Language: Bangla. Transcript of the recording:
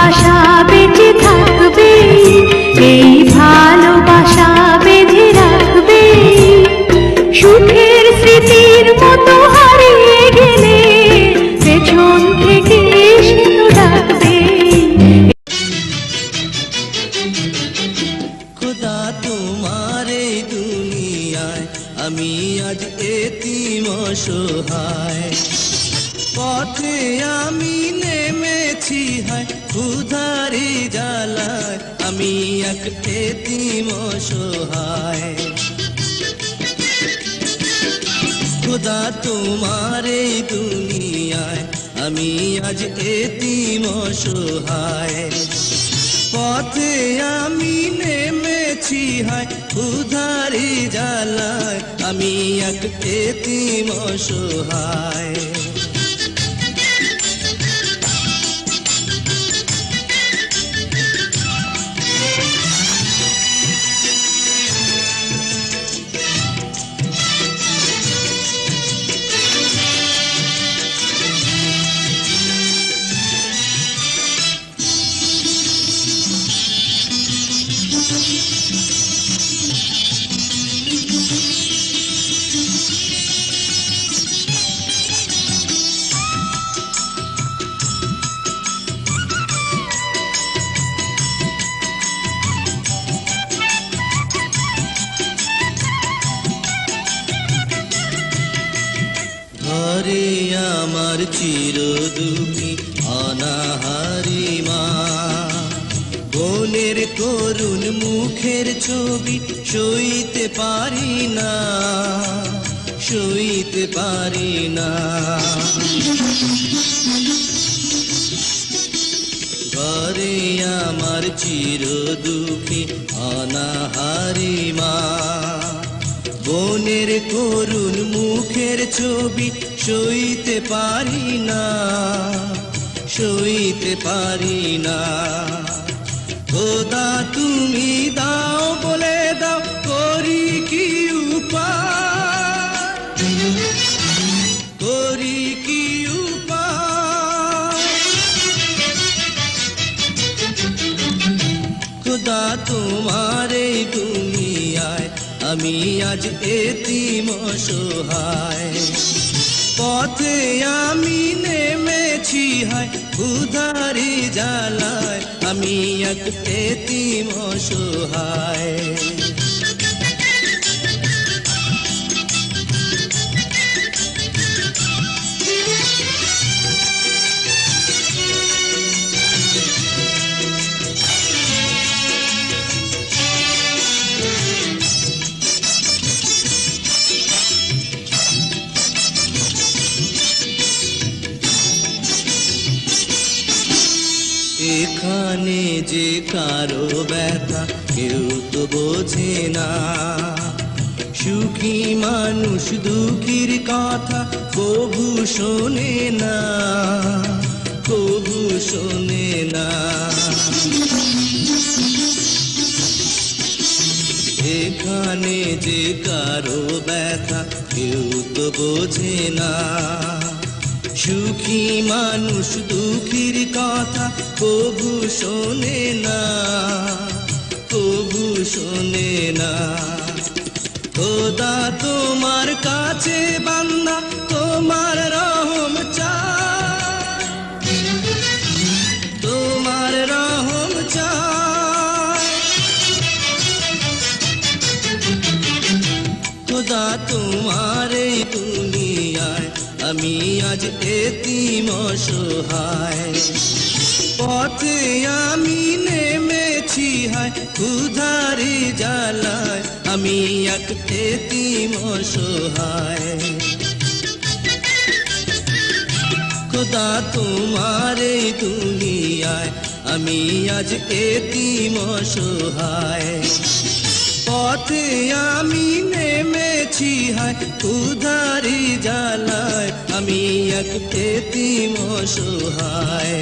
ভালোবাসা বেঁচে থাকবে, এই ভালোবাসা বেঁধে রাখবে। সুখের স্মৃতির মতো হারিয়ে গেলে পেছন থেকে এসে তো ডাকবে। খোদা তোমার এই দুনিয়ায় আমি আজ এতিম অসহায়। পথে আমি নেমেছি হায় ক্ষুধারি জ্বালায়, আমি এক এতিম অসহায়। খোদা তোমার এই দুনিয়ায় আমি আজ এতিম অসহায়। পথে আমি নেমেছি হায় ক্ষুধারি জ্বালায়, আমি এক এতিম অসহায়। ঘরে আমার চির দুঃখী অনাহারি মা, বোনের করুণ মুখের ছবি সইতে পারি না, সইতে পারি না। ঘরে আমার চির দুঃখী অনাহারি মা, বোনের করুণ মুখের ছবি সইতে পারি না, সইতে পারি না। খোদা তুমি দাও বলে দাও, করি কি উপায়, করি কি উপায়। খোদা তোমার এই দুনিয়ায় আমি আজ এতিম অসহায়। পথে আমি নেমেছি হায় ক্ষুধারি জ্বালায়, আমি এক এতিম অসহায়। এখানে যে কারো ব্যথা কেউ তো বোঝে না, সুখী মানুষ দুঃখীর কথা কবু শোনে না, কবু শোনে না। এখানে যে কারো ব্যথা কেউ তো বোঝে না, সুখী মানুষ দুঃখীর কথা কবু শোনে না, কবু শোনে না। খোদা তোমার কাছে বান্দা তোমার রহম চায়, তোমার রহম চায়। খোদা তোমার এই দুনিয়ায় আমি আজ এতিম অসহায়। পথে আমি নেমেছি হায় ক্ষুধারি জ্বালায়, আমি এক এতিম অসহায়। খোদা তোমার এই দুনিয়ায় আমি আজ এতিম অসহায়। পথে আমি নেমেছি হায় ক্ষুধারি জ্বালায়, আমি এক এতিম অসহায়।